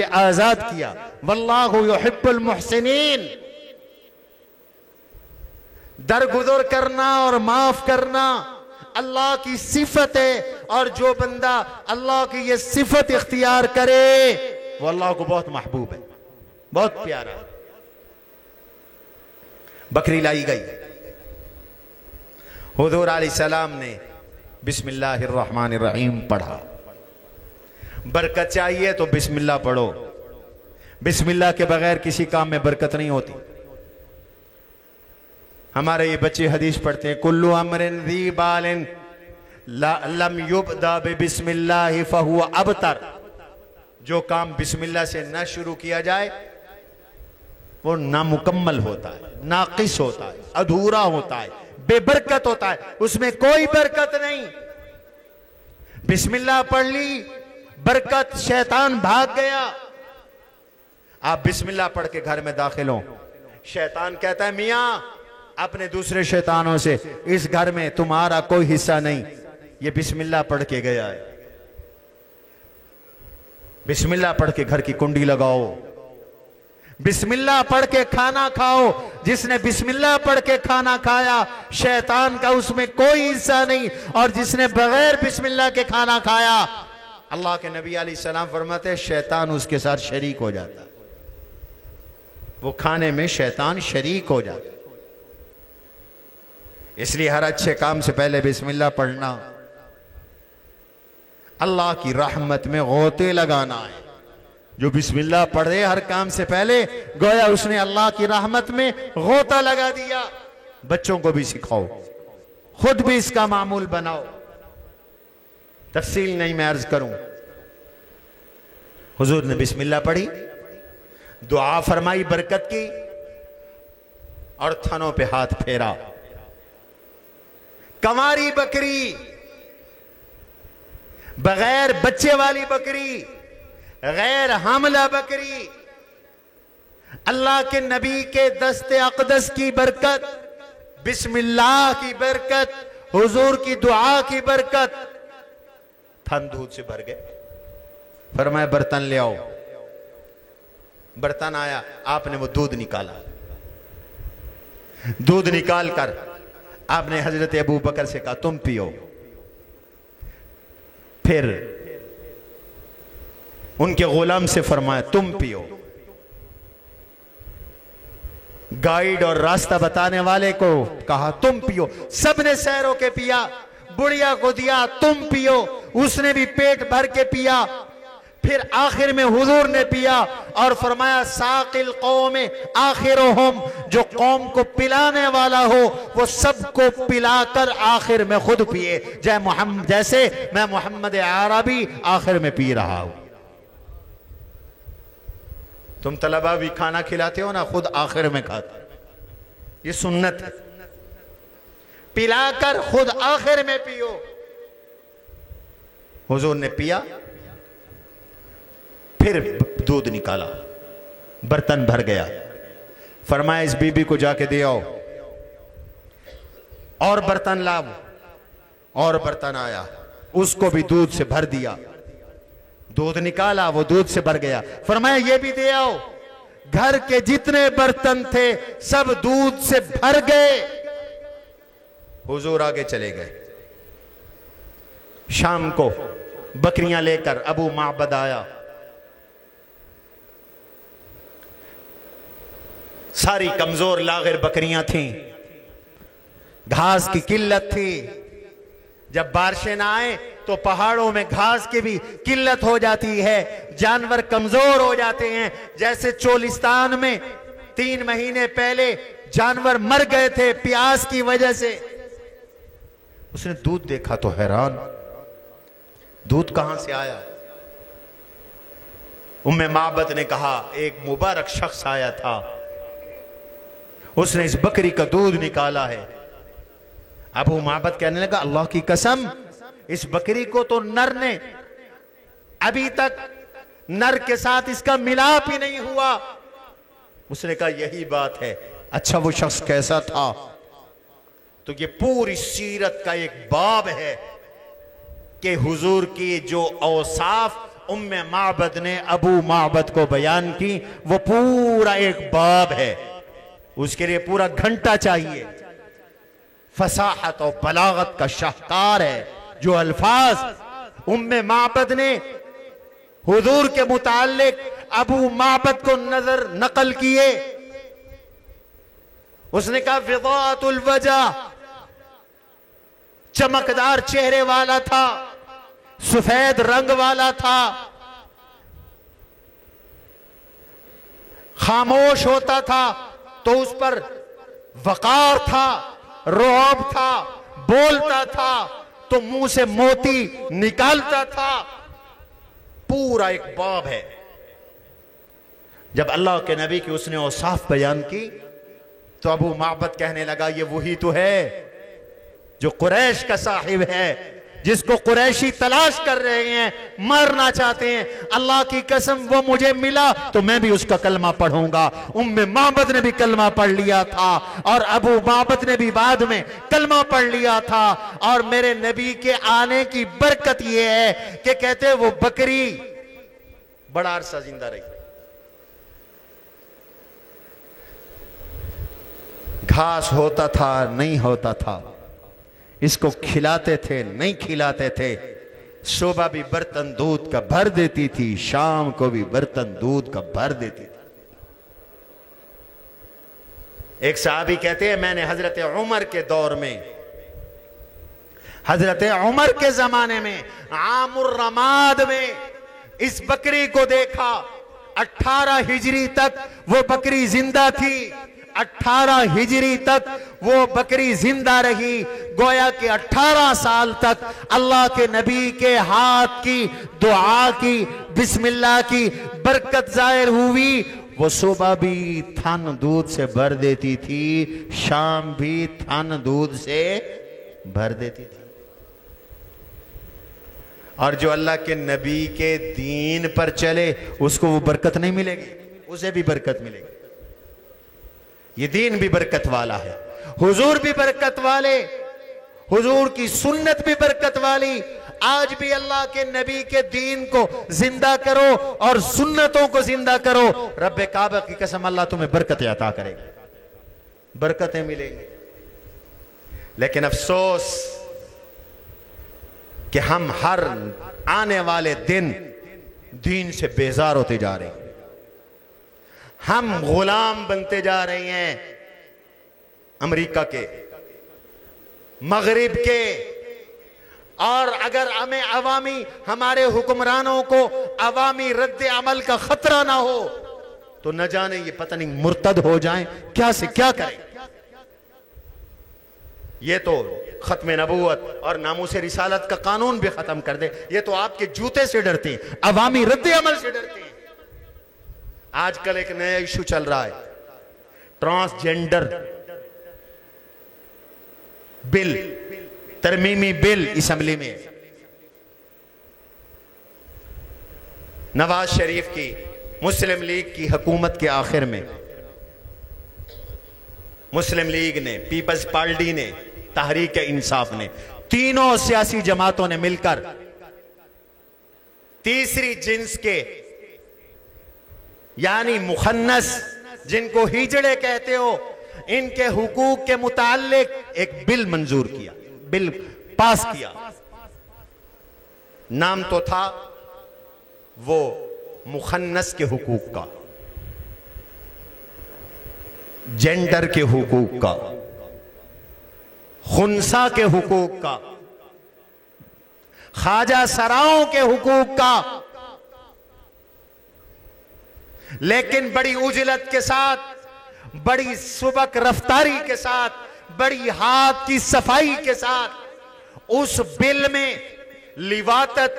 आजाद किया। वल्लाहु युहिब्बुल मुहसिनीन। दरगुजर करना और माफ करना अल्लाह की सिफत है, और जो बंदा अल्लाह की ये सिफत इख्तियार करे वो अल्लाह को बहुत महबूब है, बहुत प्यारा है। बकरी लाई गई, हुजूर अलैहिस्सलाम ने बिस्मिल्लाहिर्रहमानिर्रहीम पढ़ा। बरकत चाहिए तो बिस्मिल्लाह पढ़ो, बिस्मिल्लाह के बगैर किसी काम में बरकत नहीं होती। हमारे ये बच्चे हदीस पढ़ते हैं, कुल्लु अमरिन ज़ी बालिन लम युबदा बिस्मिल्लाह फहुवा अबतर। जो काम बिस्मिल्लाह से न शुरू किया जाए वो नामुकम्मल होता है, नाकिस होता है, अधूरा होता है, बेबरकत होता है, उसमें कोई बरकत नहीं। बिस्मिल्लाह पढ़ ली, बरकत, शैतान भाग गया। आप बिस्मिल्लाह पढ़ के घर में दाखिल हो, शैतान कहता है मियां अपने दूसरे शैतानों से, इस घर में तुम्हारा कोई हिस्सा नहीं, ये बिस्मिल्लाह पढ़ के गया है। बिस्मिल्लाह पढ़ के घर की कुंडी लगाओ, बिस्मिल्लाह पढ़ के खाना खाओ। जिसने बिस्मिल्लाह पढ़ के खाना खाया शैतान का उसमें कोई हिस्सा नहीं, और जिसने बगैर बिस्मिल्लाह के खाना खाया, अल्लाह के नबी अलैहिस्सलाम फरमाते हैं शैतान उसके साथ शरीक हो जाता है, वो खाने में शैतान शरीक हो जाता है। इसलिए हर अच्छे काम से पहले बिस्मिल्लाह पढ़ना। अल्लाह की रहमत में गोते लगाना है। जो बिस्मिल्लाह पढ़े हर काम से पहले, गोया उसने अल्लाह की रहमत में गोता लगा दिया। बच्चों को भी सिखाओ, खुद भी इसका मामूल बनाओ। तफसील नहीं मैं अर्ज करूं। हुजूर ने बिस्मिल्लाह पढ़ी, दुआ फरमाई बरकत की, और थनों पे हाथ फेरा। कंवारी बकरी, बगैर बच्चे वाली बकरी, गैर हमला बकरी, अल्लाह के नबी के दस्ते अक़दस की बरकत, बिस्मिल्लाह की बरकत, हुजूर की दुआ की बरकत, थन दूध से भर गए। फरमाया बर्तन ले आओ। बर्तन आया, आपने वो दूध निकाला। दूध निकाल कर आपने हजरत अबू बकर से कहा तुम पियो। फिर उनके गुलाम से फरमाया तुम पियो। गाइड और रास्ता बताने वाले को कहा तुम पियो। सबने सैरों के पिया। बुढ़िया को दिया तुम पियो, उसने भी पेट भर के पिया। फिर आखिर में हुजूर ने पिया और फरमाया साकिल कौम आखिरुहुम, जो कौम को पिलाने वाला हो वो सबको पिलाकर आखिर में खुद पिए, जैसे मैं मोहम्मद अरबी आखिर में पी रहा हूं। तुम तलबा भी खाना खिलाते हो ना, खुद आखिर में खाते, ये सुन्नत है। पिलाकर खुद आखिर में पियो। हुजूर ने पिया, फिर दूध निकाला, बर्तन भर गया। फरमाया इस बीबी को जाके दे आओ, और बर्तन लाओ। और बर्तन आया, उसको भी दूध से भर दिया। दूध निकाला, वो दूध से भर गया। फरमाया ये भी दे आओ। घर के जितने बर्तन थे सब दूध से भर गए। हुजूर आगे चले गए। शाम को बकरियां लेकर अबू माबद आया। सारी कमजोर लागिर बकरियां थीं, घास की किल्लत थी। जब बारिशें ना आए तो पहाड़ों में घास की भी किल्लत हो जाती है, जानवर कमजोर हो जाते हैं। जैसे चोलिस्तान में 3 महीने पहले जानवर मर गए थे प्यास की वजह से। उसने दूध देखा तो हैरान, दूध कहां से आया? उम्मे माबद ने कहा एक मुबारक शख्स आया था, उसने इस बकरी का दूध निकाला है। अबू माबद कहने लगा अल्लाह की कसम, इस बकरी को तो नर ने अभी तक नर के साथ इसका मिलाप ही नहीं हुआ। उसने कहा यही बात है। अच्छा वो शख्स कैसा था? तो ये पूरी सीरत का एक बाब है कि हुजूर की जो औसाफ उम्मे माबद ने अबू माबद को बयान की, वो पूरा एक बाब है। उसके लिए पूरा घंटा चाहिए। फसाहत और बलागत का शाहकार है। जो अल्फाज उम्मे माबद ने हुजूर के मुताल्लिक अबू माबद को नकल किए, उसने कहा फिदातुल वजह, चमकदार चेहरे वाला था, सफेद रंग वाला था, खामोश होता था तो उस पर वकार था, रौब था, बोलता था तो मुंह से मोती निकालता था। पूरा एक बाब है। जब अल्लाह के नबी की उसने औसाफ बयान की तो अबू माबद कहने लगा ये वही तो है जो कुरैश का साहिब है, जिसको कुरैशी तलाश कर रहे हैं, मरना चाहते हैं। अल्लाह की कसम वो मुझे मिला तो मैं भी उसका कलमा पढ़ूंगा। उम्मे माबद ने भी कलमा पढ़ लिया था और अबू माबद ने भी बाद में कलमा पढ़ लिया था। और मेरे नबी के आने की बरकत यह है कि कहते वो बकरी बड़ा अरसा जिंदा रही। घास होता था नहीं होता था, इसको खिलाते थे नहीं खिलाते थे। सुबह भी बर्तन दूध का भर देती थी, शाम को भी बर्तन दूध का भर देती थी। एक साहबी कहते हैं मैंने हजरत उमर के दौर में हजरत उमर के जमाने में आमुर रमाद में इस बकरी को देखा। 18 हिजरी तक वो बकरी जिंदा थी। 18 हिजरी तक वो बकरी जिंदा रही। गोया कि 18 साल तक अल्लाह के नबी के हाथ की दुआ की, बिस्मिल्लाह की बरकत जाहिर हुई। वो सुबह भी थन दूध से भर देती थी, शाम भी थन दूध से भर देती थी। और जो अल्लाह के नबी के दीन पर चले उसको वो बरकत नहीं मिलेगी, उसे भी बरकत मिलेगी। ये दीन भी बरकत वाला है, हुजूर भी बरकत वाले, हुजूर की सुन्नत भी बरकत वाली। आज भी अल्लाह के नबी के दीन को जिंदा करो और सुन्नतों को जिंदा करो। रब्बे काबा की कसम अल्लाह तुम्हें बरकतें अता करेगा, बरकतें मिलेंगी। लेकिन अफसोस कि हम हर आने वाले दिन दीन से बेजार होते जा रहे हैं। हम गुलाम बनते जा रहे हैं अमेरिका के, मगरिब के। और अगर हमें अवामी, हमारे हुक्मरानों को अवामी रद्द अमल का खतरा ना हो तो न जाने ये पता नहीं मुर्तद हो जाएं, क्या से क्या करें। ये तो खत्म नबूवत और नामूस रिसालत का कानून भी खत्म कर दे। ये तो आपके जूते से डरते हैं, अवामी रद्द अमल से डरते हैं। आजकल एक नया इशू चल रहा है, ट्रांसजेंडर बिल, तरमीमी बिल असेंबली में। नवाज शरीफ की, मुस्लिम लीग की हुकूमत के आखिर में मुस्लिम लीग ने, पीपल्स पार्टी ने, तहरीक इंसाफ ने, तीनों सियासी जमातों ने मिलकर तीसरी जिन्स के यानी मुखन्नस, जिनको हिजड़े कहते हो, इनके हुकूक के मुताल्लिक एक बिल मंजूर किया, बिल पास किया। नाम तो था वो मुखन्नस के हुकूक का, जेंडर के हुकूक का, खुनसा के हुकूक का, ख्वाजा सराओं के हुकूक का। लेकिन बड़ी उजलत के साथ, बड़ी सुबक रफ्तारी के साथ, बड़ी हाथ की सफाई के साथ उस बिल में लिवातत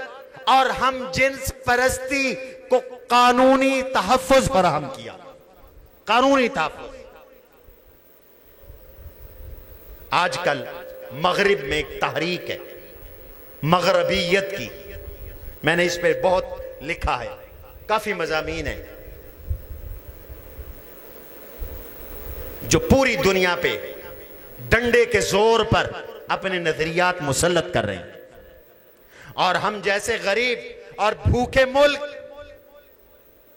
और हम जिन्स परस्ती को कानूनी तहफ़्फ़ुज़ फराहम किया, कानूनी तहफ़्फ़ुज़। आजकल मगरिब में एक तहरीक है मगरबियत की, मैंने इस पर बहुत लिखा है, काफी मज़ामीन है, जो पूरी दुनिया पे डंडे के जोर पर अपने नजरियात मुसल्लत कर रहे हैं। और हम जैसे गरीब और भूखे मुल्क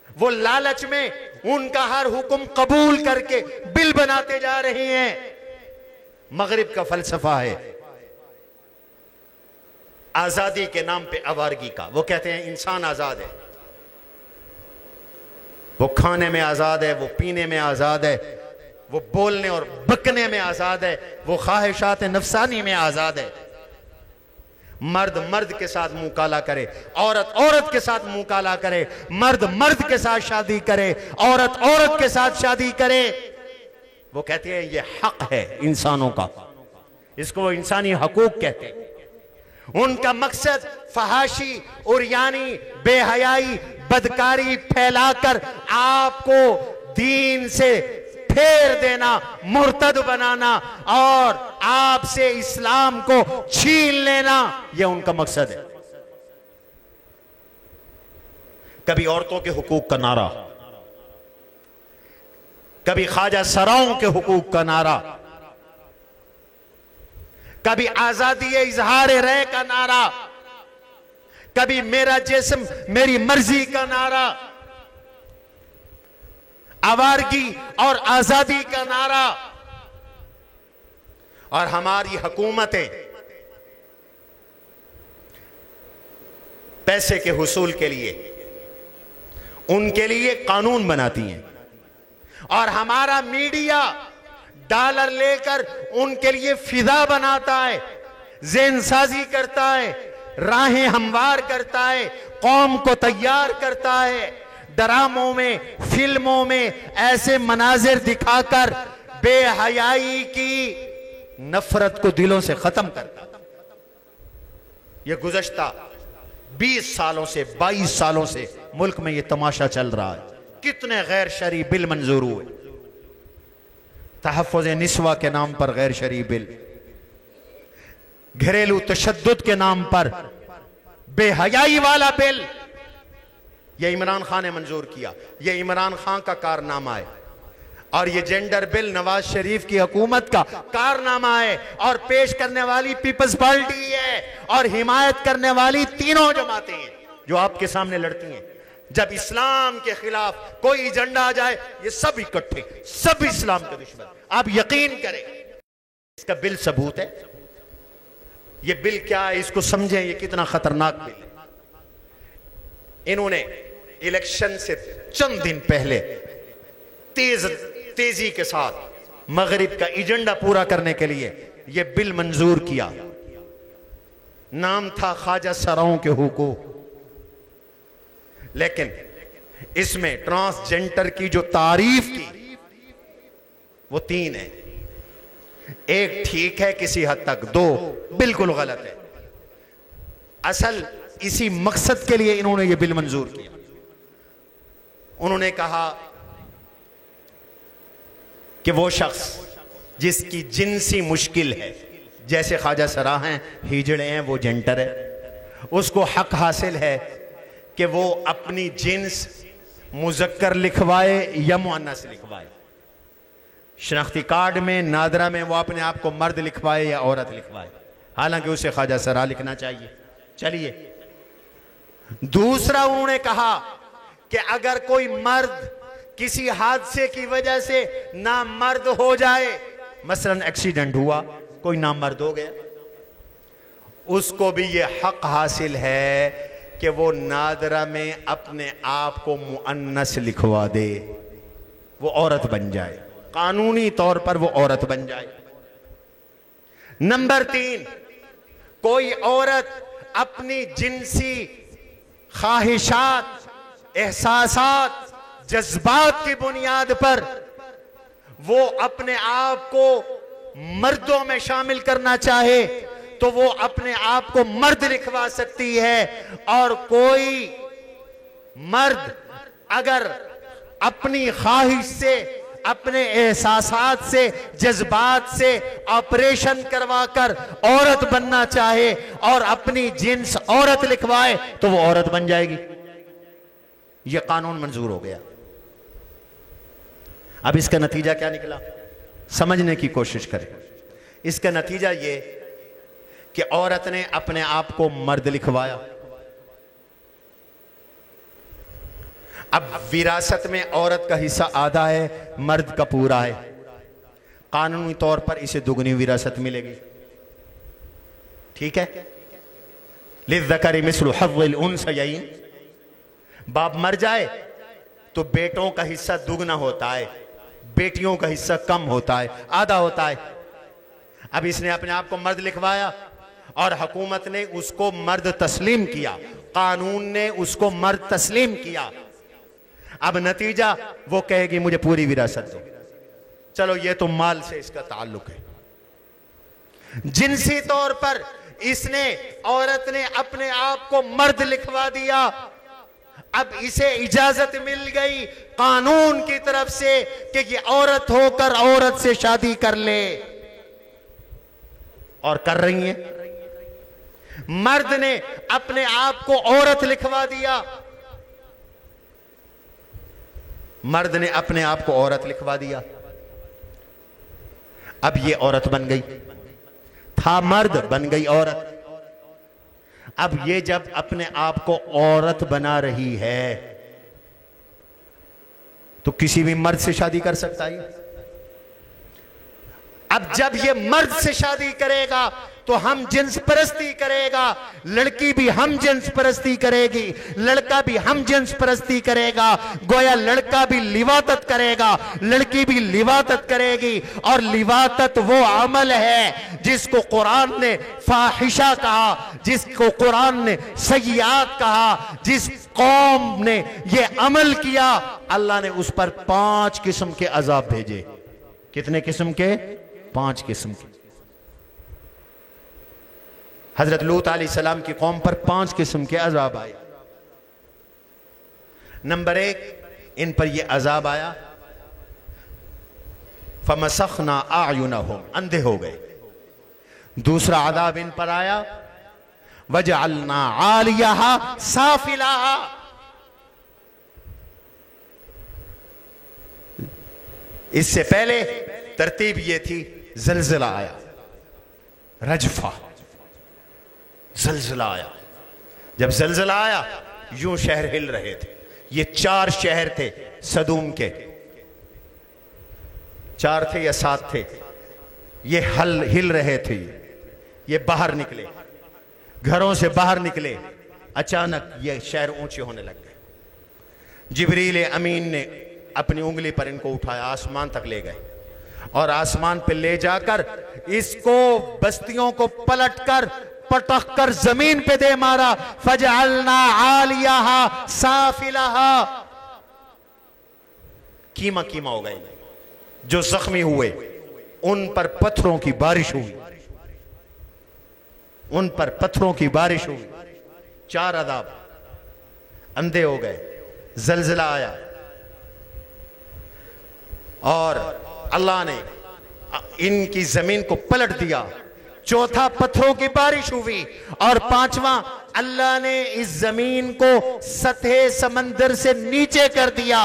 वो लालच में उनका हर हुक्म कबूल करके बिल बनाते जा रहे हैं। मगरिब का फलसफा है आजादी के नाम पे आवारगी का। वो कहते हैं इंसान आजाद है, वो खाने में आजाद है, वो पीने में आजाद है, वो बोलने और बकने में आजाद है, वो ख्वाहिशात नफसानी में आजाद है। मर्द मर्द के साथ मुंह काला करे, औरत औरत के साथ मुंह काला करे, मर्द मर्द के साथ शादी करे, औरत औरत के साथ शादी करे। वो कहते हैं ये हक है इंसानों का, इसको वो इंसानी हकूक कहते हैं। उनका मकसद फहाशी और यानी बेहयाई, बदकारी फैलाकर आपको दीन से फेर देना, मुर्तद बनाना और आपसे इस्लाम को छीन लेना, यह उनका मकसद है। कभी औरतों के हुकूक का नारा, कभी ख्वाजा सराओं के हुकूक का नारा, कभी आजादी इजहार राय का नारा, कभी मेरा जिस्म मेरी मर्जी का नारा, आवारगी और आजादी का नारा। और हमारी हुकूमतें पैसे के हुसूल के लिए उनके लिए कानून बनाती हैं, और हमारा मीडिया डॉलर लेकर उनके लिए फिदा बनाता है। ज़हन साजी करता है, राहें हमवार करता है, कौम को तैयार करता है, ड्रामों में, फिल्मों में ऐसे मनाजिर दिखाकर बेहयाई की नफरत को दिलों से खत्म करता। यह गुज़श्ता 20 सालों से, 22 सालों से मुल्क में यह तमाशा चल रहा है। कितने गैर शरई बिल मंजूर हुए, तहफ़्फ़ुज़ निस्वा के नाम पर गैर शरई बिल, घरेलू तशद्दुद के नाम पर बेहयाई वाला बिल, यह इमरान खान ने मंजूर किया। यह इमरान खान का कारनामा है। और यह जेंडर बिल नवाज शरीफ की हुकूमत का कारनामा है। और पेश करने वाली पीपल्स पार्टी है और हिमायत करने वाली तीनों जमातें हैं जो आपके सामने लड़ती हैं। जब इस्लाम के खिलाफ कोई एजेंडा आ जाए, ये सब इकट्ठे, सब इस्लाम के दुश्मन। आप यकीन करें, इसका बिल सबूत है। ये बिल क्या है, इसको समझें, ये कितना खतरनाक बिल है। इन्होंने इलेक्शन से चंद दिन पहले तेजी के साथ मगरिब का एजेंडा पूरा करने के लिए यह बिल मंजूर किया। नाम था ख्वाजा सराओं के हुकूक। लेकिन इसमें ट्रांसजेंडर की जो तारीफ की वो 3 है। एक ठीक है किसी हद तक, 2 बिल्कुल गलत है। असल इसी मकसद के लिए इन्होंने ये बिल मंजूर किया। उन्होंने कहा कि वो शख्स जिसकी जिनसी मुश्किल है, जैसे ख्वाजा सरा हैं, हिजड़े हैं, वो जेंटर है, उसको हक हासिल है कि वो अपनी जिन्स मुज़क्कर लिखवाए या मुअन्नस लिखवाए। शनाख्ती कार्ड में, नादरा में वो अपने आप को मर्द लिखवाए या औरत लिखवाए, हालांकि उसे ख्वाजा सरा लिखना चाहिए। चलिए, दूसरा उन्होंने कहा कि अगर कोई मर्द किसी हादसे की वजह से नामर्द हो जाए, मसलन एक्सीडेंट हुआ, कोई नामर्द हो गया, उसको भी ये हक हासिल है कि वो नादरा में अपने आप को मुअन्नस लिखवा दे, वो औरत बन जाए, कानूनी तौर पर वो औरत बन जाए। नंबर 3, कोई औरत अपनी जिनसी ख्वाहिशात, एहसासात, जज्बात की बुनियाद पर वो अपने आप को मर्दों में शामिल करना चाहे तो वो अपने आप को मर्द लिखवा सकती है। और कोई मर्द अगर अपनी ख्वाहिश से, अपने एहसासात से, जज्बात से ऑपरेशन करवाकर औरत बनना चाहे और अपनी जिन्स औरत लिखवाए तो वो औरत बन जाएगी। यह कानून मंजूर हो गया। अब इसका नतीजा क्या निकला, समझने की कोशिश करें। इसका नतीजा यह कि औरत ने अपने आप को मर्द लिखवाया। अब विरासत में औरत का हिस्सा आधा है, मर्द का पूरा है। कानूनी तौर पर इसे दुगनी विरासत मिलेगी। ठीक है, लिज़्ज़करि मिस्लु हज़्ज़िल उन्सयैन। बाप मर जाए तो बेटों का हिस्सा दुगना होता है, बेटियों का हिस्सा कम होता है, आधा होता है। अब इसने अपने आप को मर्द लिखवाया और हुकूमत ने उसको मर्द तस्लीम किया, कानून ने उसको मर्द तस्लीम किया। अब नतीजा वो कहेगी मुझे पूरी विरासत दो। चलो, ये तो माल से इसका ताल्लुक है। जिनसी तौर पर इसने, औरत ने अपने आप को मर्द लिखवा दिया। अब इसे इजाजत मिल गई कानून की तरफ से कि ये औरत होकर औरत से शादी कर ले, और कर रही है। मर्द ने अपने आप को औरत लिखवा दिया, मर्द ने अपने आप को औरत लिखवा दिया। अब ये औरत बन गई, था मर्द, बन गई औरत। अब ये जब अपने आप को औरत बना रही है तो किसी भी मर्द से शादी कर सकता है। अब जब ये मर्द से शादी करेगा तो हम जिन्स परस्ती करेगा, लड़की भी हम जिन्स परस्ती करेगी, लड़का भी हम जिन्स परस्ती करेगा। गोया लड़का भी लिवातत करेगा, लड़की भी लिवातत करेगी। और लिवातत वो अमल है जिसको कुरान ने फाहिशा कहा, जिसको कुरान ने सय्यात कहा। जिस कौम ने ये अमल किया, अल्लाह ने उस पर 5 किस्म के अजाब भेजे। कितने किस्म के? 5 किस्म के। हजरत लूत अलैहिस्सलाम की कौम पर 5 किस्म के अजाब आए। नंबर 1, इन पर यह अजाब आया, फमसखना आयुनहुम, अंधे हो गए। दूसरा अजाब इन पर आया, वजअलना आलियहा साफिलाहा, इससे पहले तरतीब यह थी, जलजला आया, रजफा, जलजला आया। जब जलजला आया यूं शहर हिल रहे थे। ये 4 शहर थे सदूम के, 4 थे या 7 थे। ये हिल रहे थे। ये बाहर निकले, घरों से बाहर निकले। अचानक ये शहर ऊंचे होने लग गए। जिब्रील अमीन ने अपनी उंगली पर इनको उठाया, आसमान तक ले गए और आसमान पे ले जाकर इसको, बस्तियों को पलटकर पटक कर जमीन पे दे मारा। फजअलना आलियाहा साफिलाहा, कीमा कीमा हो गए। जो जख्मी हुए उन पर पत्थरों की बारिश हुई, उन पर पत्थरों की बारिश हुई। 4 अदाब, अंधे हो गए, जलजला आया और अल्लाह ने इनकी जमीन को पलट दिया। चौथा, पत्थरों की बारिश हुई। और 5वां, अल्लाह ने इस जमीन को सतह समंदर से नीचे कर दिया।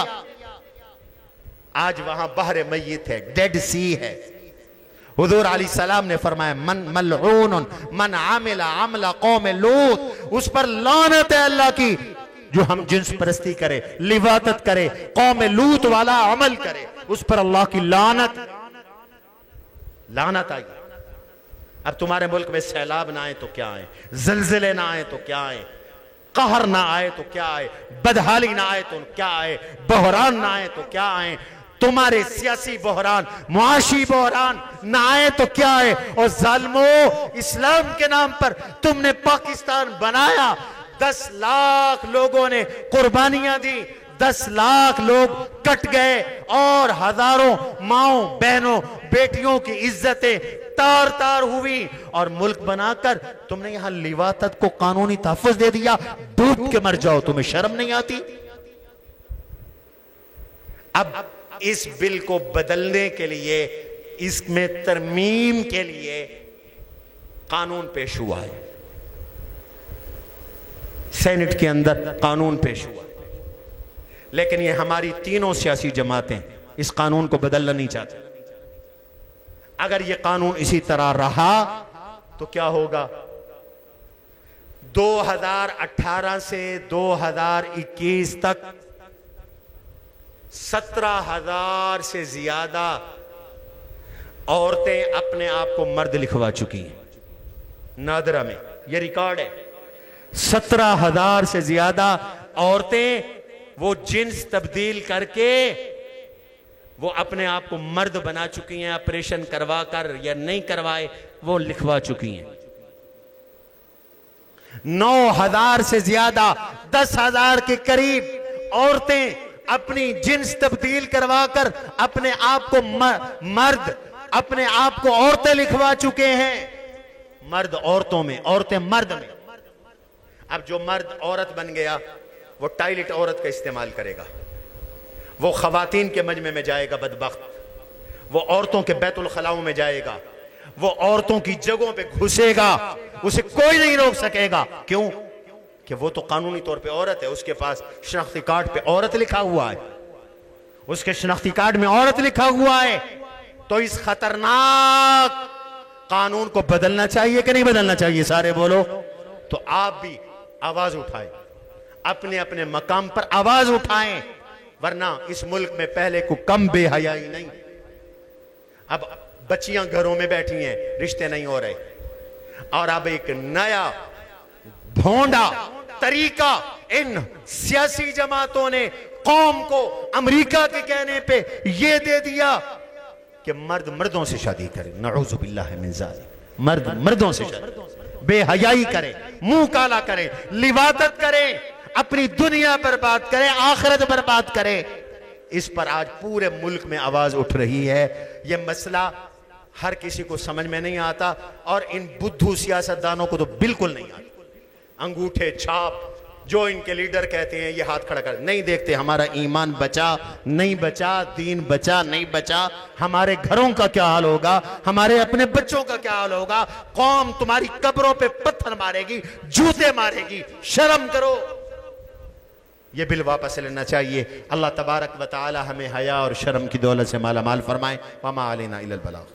आज वहां बहरे मय्यत है, डेड सी है। हुजूर अलैहिस्सलाम ने फरमाया, मन मलऊन मन आमिला अमला कौम लूत, उस पर लानत है अल्लाह की जो हम जिन्स परस्ती करे, लिवातत करे, कौम लूत वाला अमल करे, उस पर अल्लाह की लानत आई। अब तुम्हारे मुल्क में सैलाब ना आए तो क्या आए, जलजिले ना आए तो क्या आए, कहर ना आए तो क्या आए, बदहाली ना आए तो क्या आए, बहरान ना आए तो क्या आए, तुम्हारे सियासी बहरान, मुआशी बहरान ना आए तो क्या आए। और जालिमो, इस्लाम के नाम पर तुमने पाकिस्तान बनाया, 10 लाख लोगों ने कुर्बानियां दी, 10 लाख लोग कट गए और हजारों माओ बहनों बेटियों की इज्जतें तार तार हुई। और मुल्क बनाकर तुमने यहां लिवातत को कानूनी तहफ़्फ़ुज़ दे दिया। डूब के मर जाओ, तुम्हें शर्म नहीं आती? अब इस बिल को बदलने के लिए, इसमें तरमीम के लिए कानून पेश हुआ है, सेनेट के अंदर कानून पेश हुआ। लेकिन ये हमारी तीनों सियासी जमातें इस कानून को बदलना नहीं चाहती। अगर ये कानून इसी तरह रहा तो क्या होगा? 2018 से 2021 तक 17,000 से ज्यादा औरतें अपने आप को मर्द लिखवा चुकी हैं। नादरा में यह रिकॉर्ड है। 17,000 से ज्यादा औरतें वो जिन्स तब्दील करके वो अपने आप को मर्द बना चुकी हैं। ऑपरेशन करवा कर या नहीं करवाए वो लिखवा चुकी हैं। 9,000 से ज्यादा, 10,000 के करीब औरतें अपनी जिन्स तब्दील करवा कर अपने आप को मर्द, अपने आप को औरतें लिखवा चुके हैं। मर्द औरतों में, औरतें मर्द में। अब जो मर्द औरत बन गया वो टॉयलेट औरत का इस्तेमाल करेगा, वो खवातीन के मजमे में जाएगा बदबख्त, वो औरतों के बैतुल खलाओं में जाएगा, वो औरतों की जगहों पे घुसेगा, उसे कोई नहीं रोक सकेगा। क्यों? कि वो तो कानूनी तौर पे औरत है, उसके पास शनाख्ती कार्ड पे औरत लिखा हुआ है, उसके शनाख्ती कार्ड में औरत लिखा हुआ है। तो इस खतरनाक कानून को बदलना चाहिए कि नहीं बदलना चाहिए? सारे बोलो। तो आप भी आवाज उठाएं, अपने अपने मकाम पर आवाज उठाएं, वरना इस मुल्क में पहले को कम बेहयाई नहीं। अब बच्चियां घरों में बैठी हैं, रिश्ते नहीं हो रहे। और अब एक नया भोंडा तरीका इन सियासी जमातों ने कौम को अमेरिका के कहने पे ये दे दिया कि मर्द मर्दों से शादी करे। नऊज़ु बिल्लाहि मिन ज़ालिक। मर्द मर्दों से शादी, बेहयाई करे, मुंह काला करे, लिवादत करे, अपनी दुनिया बर्बाद करे, आखिरत बर्बाद करे। इस पर आज पूरे मुल्क में आवाज उठ रही है। यह मसला हर किसी को समझ में नहीं आता और इन बुद्धू सियासतदानों को तो बिल्कुल नहीं आता। अंगूठे छाप जो इनके लीडर कहते हैं, ये हाथ खड़ा कर नहीं देखते हमारा ईमान बचा नहीं बचा, दीन बचा नहीं बचा, हमारे घरों का क्या हाल होगा, हमारे अपने बच्चों का क्या हाल होगा। कौम तुम्हारी कब्रों पे पत्थर मारेगी, जूते मारेगी, शर्म करो। ये बिल वापस लेना चाहिए। अल्लाह तबारक व तआला हमें हया और शर्म की दौलत से माला माल फरमाए। वमा अलैना इल्लल बलाग।